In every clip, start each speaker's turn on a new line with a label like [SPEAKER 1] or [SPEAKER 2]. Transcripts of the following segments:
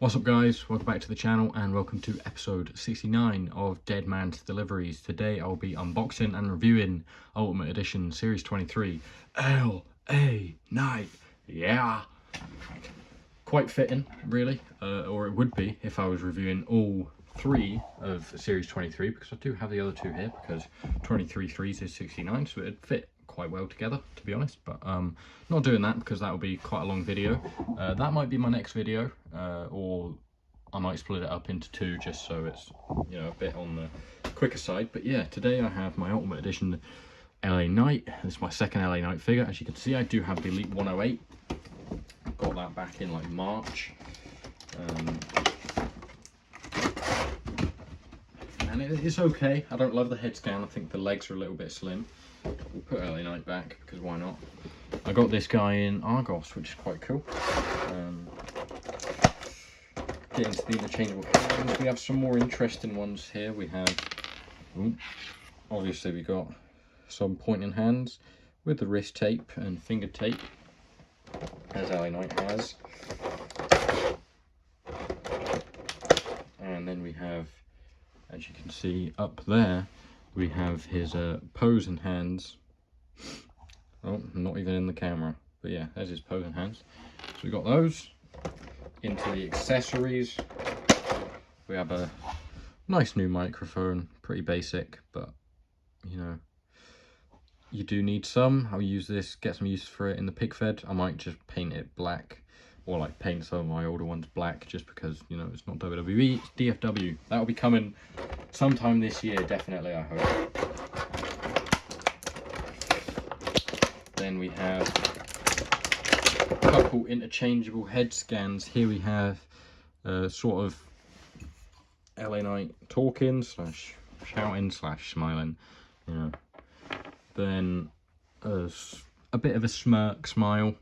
[SPEAKER 1] What's up guys, welcome back to the channel and welcome to episode 69 of Deadman's Deliveries. Today I'll be unboxing and reviewing Ultimate Edition Series 23 LA Knight. Yeah! Quite fitting really, or it would be if I was reviewing all three of Series 23, because I do have the other two here because 23 threes is 69, so it'd fit quite well together, to be honest. But not doing that because that will be quite a long video. That might be my next video, or I might split it up into two just so it's, you know, a bit on the quicker side. But yeah, today I have my Ultimate Edition LA Knight. This is my second LA Knight figure. As you can see, I do have the Elite 108. Got that back in like March. And it's okay. I don't love the head scan. I think the legs are a little bit slim. We'll put LA Knight back because why not? I got this guy in Argos, which is quite cool. Get into the interchangeable hands. We have some more interesting ones here. We have, obviously we got some pointing hands with the wrist tape and finger tape, as LA Knight has. And then we have, as you can see up there, we have his posing hands. Oh, not even in the camera, but yeah, there's his posing hands. So we got those. Into the accessories, we have a nice new microphone, pretty basic, but you know, you do need some. I'll use this, get some use for it in the PIC-FED. I might just paint it black, or like paint some of my older ones black, just because, you know, it's not WWE, it's DFW. That'll be coming sometime this year, definitely, I hope. Then we have a couple interchangeable head scans. Here we have sort of LA Knight talking slash shouting slash smiling, you know. Then a bit of a smirk smile,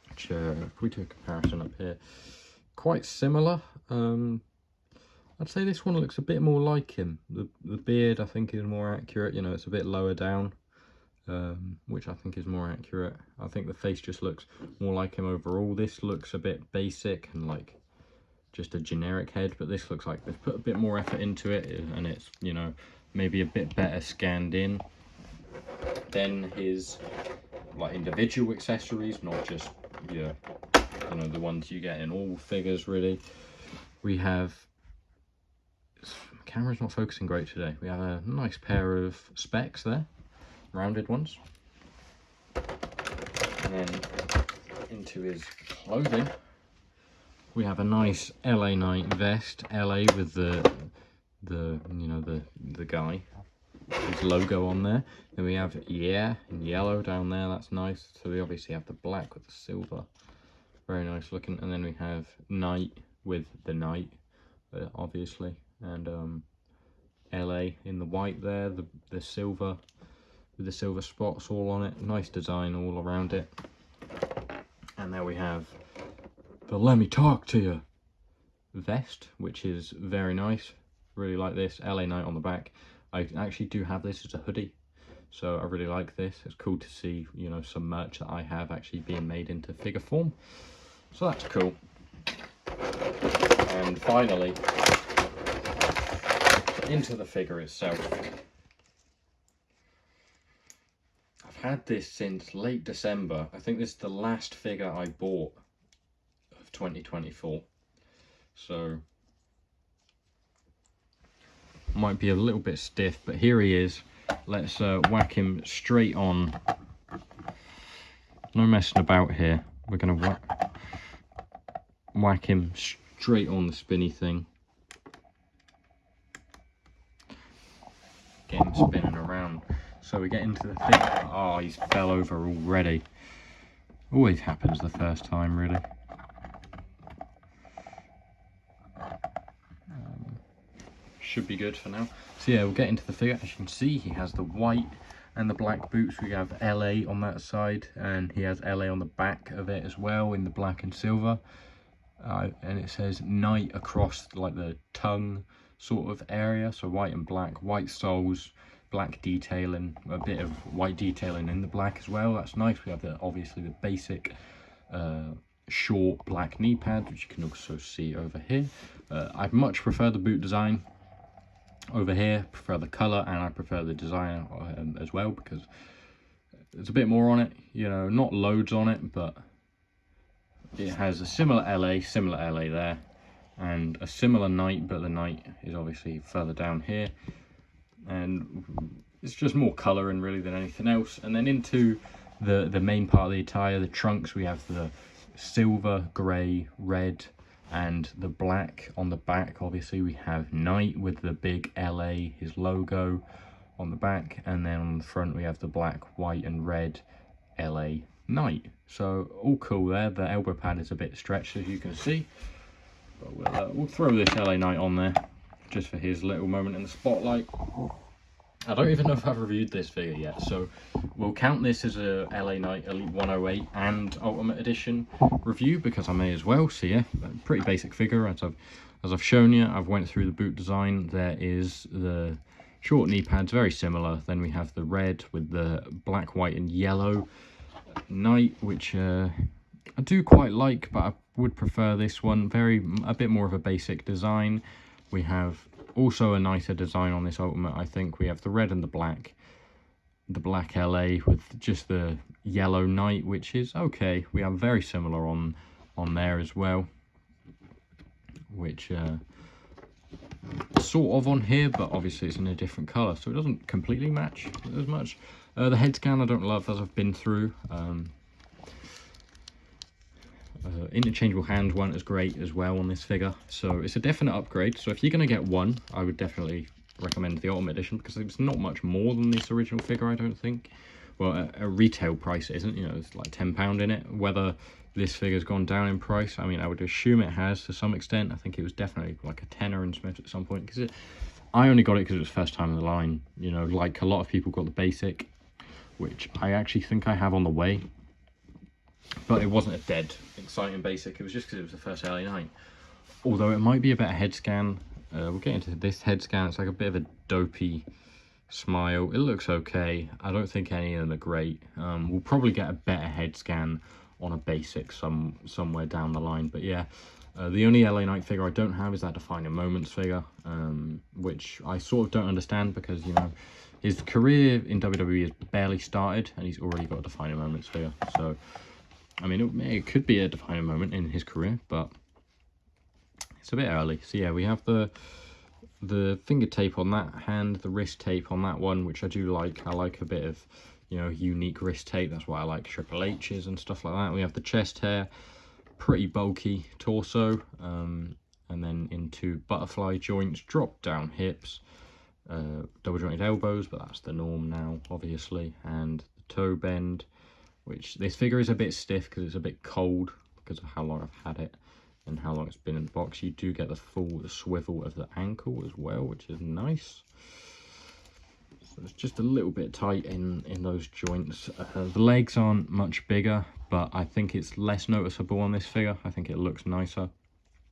[SPEAKER 1] which if we do a comparison up here, quite similar. I'd say this one looks a bit more like him. The beard I think is more accurate, you know, it's a bit lower down, which I think is more accurate. I think the face just looks more like him overall. This looks a bit basic and like just a generic head, but this looks like they've put a bit more effort into it, and it's, you know, maybe a bit better scanned in. Then his like individual accessories, not just you know, the ones you get in all figures really. We have, camera's not focusing great today. We have a nice pair of specs there, rounded ones. And then into his clothing, we have a nice LA Knight vest, LA with the you know, the guy, his logo on there. Then we have yeah in yellow down there, that's nice. So we obviously have the black with the silver, very nice looking. And then we have Knight with the Knight, obviously, and LA in the white there, the silver with the silver spots all on it. Nice design all around it. And there we have the Let Me Talk to You vest, which is very nice. Really like this. LA Knight on the back. I actually do have this as a hoodie, so I really like this. It's cool to see, you know, some merch that I have actually being made into figure form, so that's cool. And finally, into the figure itself. I've had this since late December. I think this is the last figure I bought of 2024, so might be a little bit stiff, but here he is. Let's whack him straight on. No messing about here. We're gonna whack him straight on the spinny thing. Get him spinning around. So we get into the thing. Oh, he's fell over already. Always happens the first time, really. Should be good for now. So yeah, we'll get into the figure. As you can see, he has the white and the black boots. We have LA on that side, and he has LA on the back of it as well in the black and silver. And it says Knight across like the tongue sort of area, so white and black, white soles, black detailing, a bit of white detailing in the black as well. That's nice. We have the obviously the basic short black knee pads, which you can also see over here. I much prefer the boot design over here, prefer the color, and I prefer the design as well, because there's a bit more on it, you know, not loads on it, but it has a similar LA there, and a similar night, but the night is obviously further down here, and it's just more coloring really than anything else. And then into the main part of the attire, the trunks, we have the silver, grey, red, and the black on the back. Obviously we have Night with the big LA, his logo on the back, and then on the front we have the black, white and red LA Night. So all cool there. The elbow pad is a bit stretched, as you can see, but we'll throw this LA Night on there just for his little moment in the spotlight. I don't even know if I've reviewed this figure yet, so we'll count this as a LA Knight Elite 108 and Ultimate Edition review, because I may as well. So yeah, pretty basic figure, as I've shown you. I've went through the boot design. There is the short knee pads, very similar. Then we have the red with the black, white and yellow Knight, which I do quite like, but I would prefer this one. A bit more of a basic design. We have also a nicer design on this Ultimate, I think. We have the red and the black LA with just the yellow Knight, which is okay. We have very similar on there as well, which sort of on here, but obviously it's in a different color, so it doesn't completely match as much. The head scan I don't love, as I've been through. Interchangeable hands weren't as great as well on this figure, so it's a definite upgrade. So if you're going to get one, I would definitely recommend the Ultimate Edition, because it's not much more than this original figure, I don't think. Well, a retail price it isn't, you know, it's like £10 in it. Whether this figure's gone down in price, I mean, I would assume it has to some extent. I think it was definitely like a tenner in Smith at some point, because I only got it because it was first time in the line, you know, like a lot of people got the basic, which I actually think I have on the way. But it wasn't a dead exciting basic, it was just because it was the first LA Knight. Although it might be a better head scan. We'll get into this head scan. It's like a bit of a dopey smile. It looks okay. I don't think any of them are great. We'll probably get a better head scan on a basic somewhere down the line. But yeah, the only LA Knight figure I don't have is that Defining Moments figure, which I sort of don't understand, because, you know, his career in WWE has barely started and he's already got a Defining Moments figure. So I mean, it could be a defining moment in his career, but it's a bit early. So yeah, we have the finger tape on that hand, the wrist tape on that one, which I do like. I like a bit of, you know, unique wrist tape. That's why I like Triple H's and stuff like that. We have the chest hair, pretty bulky torso, and then into butterfly joints, drop down hips, double jointed elbows, but that's the norm now, obviously, and the toe bend, which this figure is a bit stiff because it's a bit cold because of how long I've had it and how long it's been in the box. You do get the full swivel of the ankle as well, which is nice. So it's just a little bit tight in those joints. The legs aren't much bigger, but I think it's less noticeable on this figure. I think it looks nicer.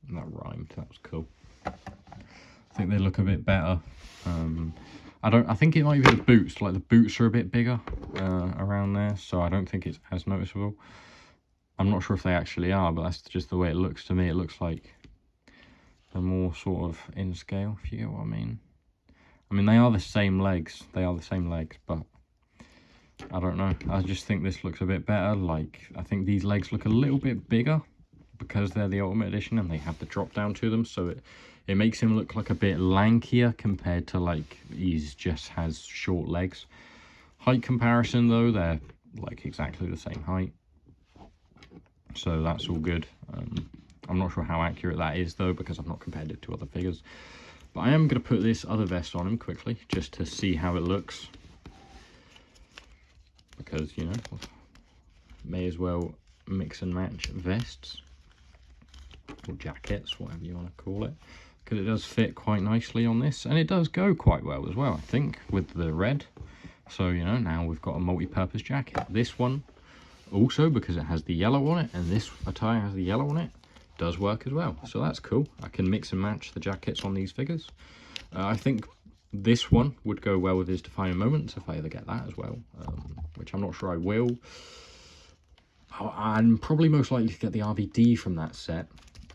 [SPEAKER 1] And that rhymed, that was cool. I think they look a bit better. I think it might be the boots, like the boots are a bit bigger around there, so I don't think it's as noticeable. I'm not sure if they actually are, but that's just the way it looks to me. It looks like they're more sort of in scale, if you get what I mean. I mean, they are the same legs, but I don't know. I just think this looks a bit better. Like, I think these legs look a little bit bigger because they're the Ultimate Edition and they have the drop down to them, so it makes him look like a bit lankier compared to, like, he's just has short legs. Height comparison though, they're like exactly the same height, so that's all good. I'm not sure how accurate that is though, because I've not compared it to other figures, but I am going to put this other vest on him quickly just to see how it looks, because, you know, may as well mix and match vests or jackets, whatever you want to call it, because it does fit quite nicely on this, and it does go quite well as well, I think, with the red. So, you know, now we've got a multi-purpose jacket. This one also, because it has the yellow on it, and this attire has the yellow on it, does work as well. So that's cool. I can mix and match the jackets on these figures. I think this one would go well with his Defining Moments if I ever get that as well, which I'm not sure I will. I'm probably most likely to get the RVD from that set.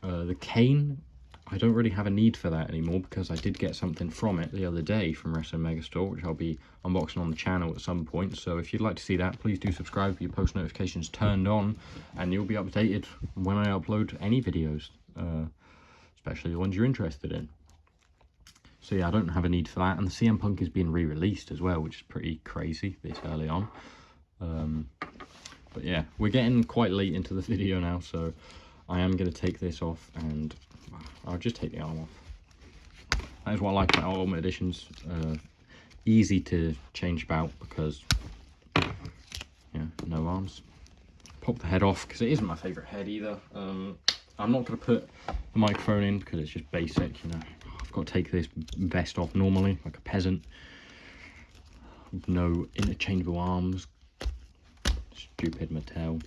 [SPEAKER 1] The cane, I don't really have a need for that anymore because I did get something from it the other day from Wrestling Megastore, which I'll be unboxing on the channel at some point. So if you'd like to see that, please do subscribe, your post notifications turned on, and you'll be updated when I upload any videos, especially the ones you're interested in. So yeah, I don't have a need for that. And the CM Punk is being re-released as well, which is pretty crazy this early on. But yeah, we're getting quite late into the video now, so I am going to take this off, and I'll just take the arm off. That is what I like about Ultimate Editions. Easy to change about because, yeah, no arms. Pop the head off because it isn't my favourite head either. I'm not going to put the microphone in because it's just basic, you know. I've got to take this vest off normally, like a peasant. No interchangeable arms. Stupid Mattel.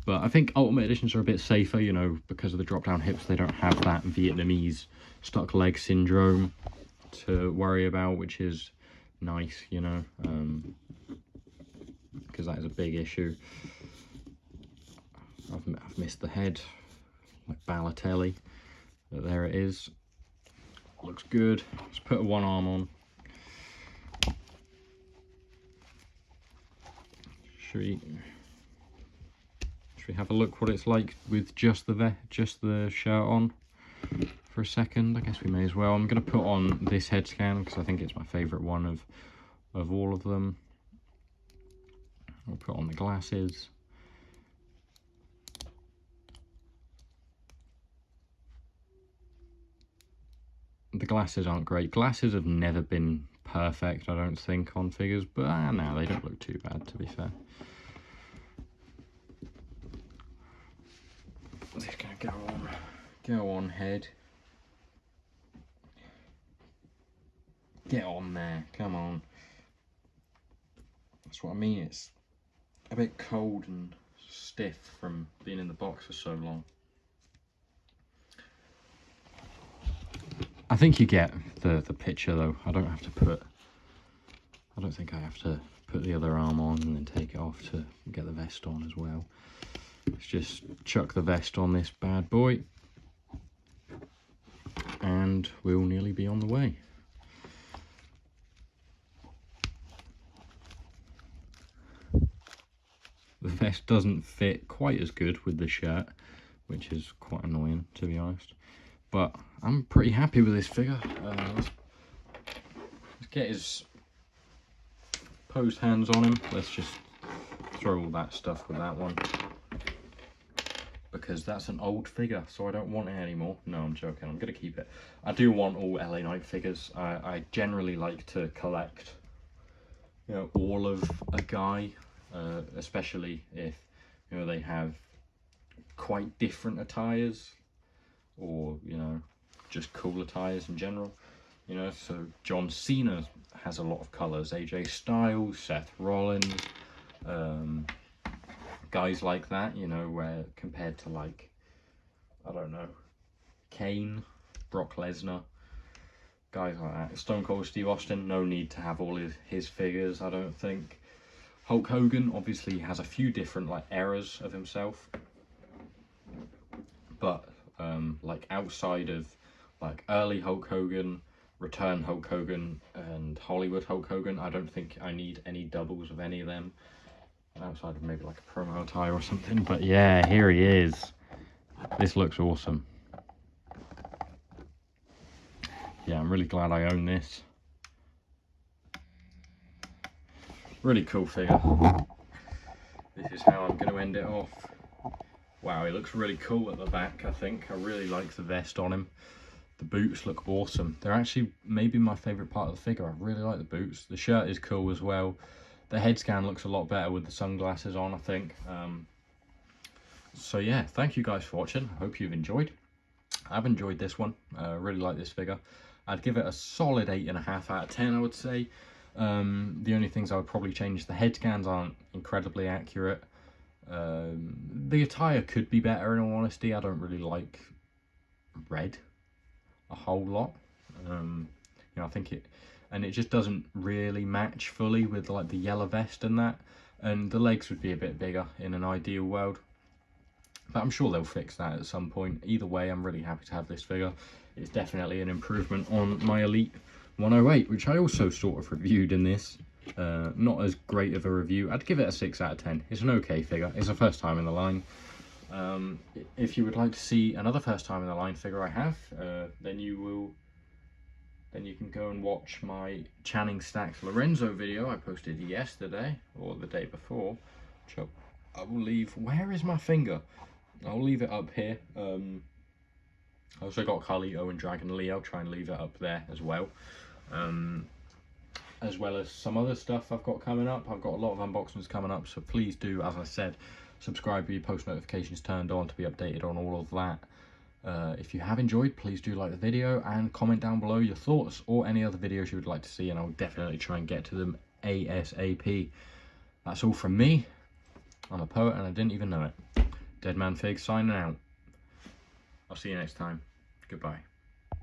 [SPEAKER 1] But I think Ultimate Editions are a bit safer, you know, because of the drop down hips. They don't have that Vietnamese stuck leg syndrome to worry about, which is nice, you know, because that is a big issue. I've missed the head, like Balotelli, but there it is. Looks good. Let's put one arm on. Should we have a look what it's like with just the shirt on for a second? I guess we may as well. I'm going to put on this head scan because I think it's my favourite one of all of them. I'll put on the glasses. The glasses aren't great. Glasses have never been perfect, I don't think, on figures, but no, they don't look too bad, to be fair. Just gonna go on head. Get on there, come on. That's what I mean, it's a bit cold and stiff from being in the box for so long. I think you get the picture though. I don't think I have to put the other arm on and then take it off to get the vest on as well. Let's just chuck the vest on this bad boy and we'll nearly be on the way. The vest doesn't fit quite as good with the shirt, which is quite annoying, to be honest. But I'm pretty happy with this figure. Let's get his posed hands on him. Let's just throw all that stuff with that one, because that's an old figure, so I don't want it anymore. No, I'm joking, I'm going to keep it. I do want all LA Knight figures. I generally like to collect, you know, all of a guy, especially if, you know, they have quite different attires, or, you know, just cool attires in general. You know, so John Cena has a lot of colours, AJ Styles, Seth Rollins, guys like that, you know, where compared to, like, I don't know, Kane, Brock Lesnar, guys like that. Stone Cold Steve Austin, no need to have all his figures, I don't think. Hulk Hogan obviously has a few different, like, eras of himself, but like outside of like early Hulk Hogan, return Hulk Hogan, and Hollywood Hulk Hogan, I don't think I need any doubles of any of them, outside of maybe like a promo attire or something. But yeah, here he is. This looks awesome. Yeah, I'm really glad I own this. Really cool figure. This is how I'm going to end it off. Wow, he looks really cool at the back, I think. I really like the vest on him. The boots look awesome. They're actually maybe my favourite part of the figure. I really like the boots. The shirt is cool as well. The head scan looks a lot better with the sunglasses on, I think. So yeah, thank you guys for watching. I hope you've enjoyed. I've enjoyed this one. Really like this figure. I'd give it a solid 8.5 out of 10, I would say. The only things I would probably change, the head scans aren't incredibly accurate. The attire could be better, in all honesty. I don't really like red a whole lot. You know, I think it just doesn't really match fully with like the yellow vest and that. and the legs would be a bit bigger in an ideal world. But I'm sure they'll fix that at some point. Either way, I'm really happy to have this figure. It's definitely an improvement on my Elite 108, which I also sort of reviewed in this. Not as great of a review. I'd give it a 6 out of 10. It's an okay figure. It's a first time in the line. If you would like to see another first time in the line figure I have, then you can go and watch my Channing Stacks Lorenzo video I posted yesterday or the day before. Which I will leave. Where is my finger? I'll leave it up here. I also got Carlito and Dragon Lee. I'll try and leave it up there as well. As well as some other stuff I've got coming up. I've got a lot of unboxings coming up, so please do, as I said, subscribe with your post notifications turned on to be updated on all of that. If you have enjoyed, please do like the video and comment down below your thoughts or any other videos you would like to see, and I'll definitely try and get to them ASAP. That's all from me. I'm a poet and I didn't even know it. Deadman Fig signing out. I'll see you next time. Goodbye.